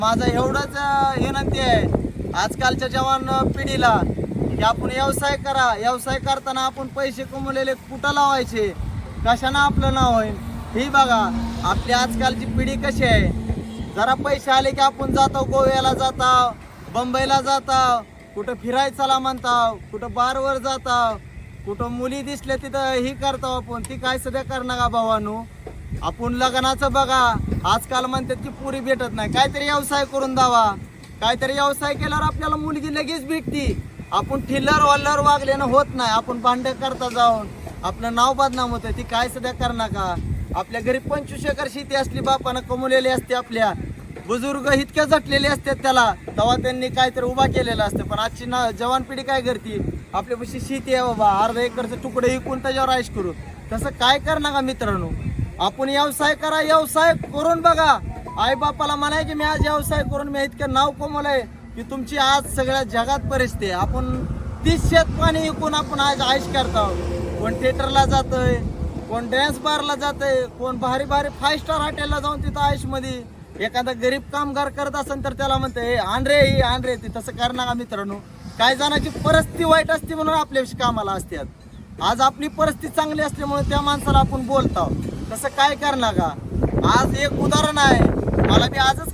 माझा एवढंच विनंती आहे आजकालच्या जवान पिढीला की आपण व्यवसाय करा. व्यवसाय करताना आपण पैसे कमवलेले कुठं लावायचे, कशानं आपलं नाव होईल ही बघा. आपली आजकालची पिढी कशी आहे, जरा पैसे आले की आपण जातो गोव्याला जातो, बंबईला जातो, कुठं फिरायला म्हणताव, कुठं बारवर जाताव, कुठं मुली दिसल्या तिथं ही करतो आपण. ती काय सध्या करणार का भावानू. आपण लग्नाचं बघा, आजकाल म्हणतात की पुरी भेटत नाही, काहीतरी व्यवसाय करून द्यावा. काहीतरी व्यवसाय केल्यावर आपल्याला मुलगी लगेच भेटती. आपण ठिल्लर वल्लर वागल्यानं होत नाही. आपण भांडे करता जाऊन आपलं नाव बदनाम होतं. ती काय सध्या करणार का. आपल्या घरी 25 एकर शेती असली, बापानं कमवलेली असते, आपल्या बुजुर्ग इतक्या झटलेले असतात त्याला, तेव्हा त्यांनी काहीतरी उभा केलेला असतं. पण आजची जवान पिढी काय करते, आपल्यापाशी शेती आहे बाबा, अर्धा एकरचं तुकडे विकून त्याच्यावर आयश करू. तसं काय करणार का मित्रांनो. आपण व्यवसाय करा, व्यवसाय करून बघा. आई बापाला म्हणाय की मी आज व्यवसाय करून मी इतकं नाव कमवलंय की तुमची आज सगळ्या जगात परिस्थिती आहे. आपण 30 शेत पाणी विकून आपण आज आयश करतो. कोण थिएटरला जातोय, कोण डान्स बारला जातंय, कोण भारी भारी 5 स्टार हॉटेलला जाऊन तिथं आयुष मध्ये. एखादा गरीब कामगार करत असेल तर त्याला म्हणते आण रे ही आण रे ती. तसं करणार का मित्रांनो. काय जणांची परिस्थिती वाईट असते म्हणून आपल्याविषयी कामाला असतात. आज आपली परिस्थिती चांगली असल्यामुळे त्या माणसाला आपण बोलतो. तसं काय करणार का. आज एक उदाहरण आहे, मला मी आजच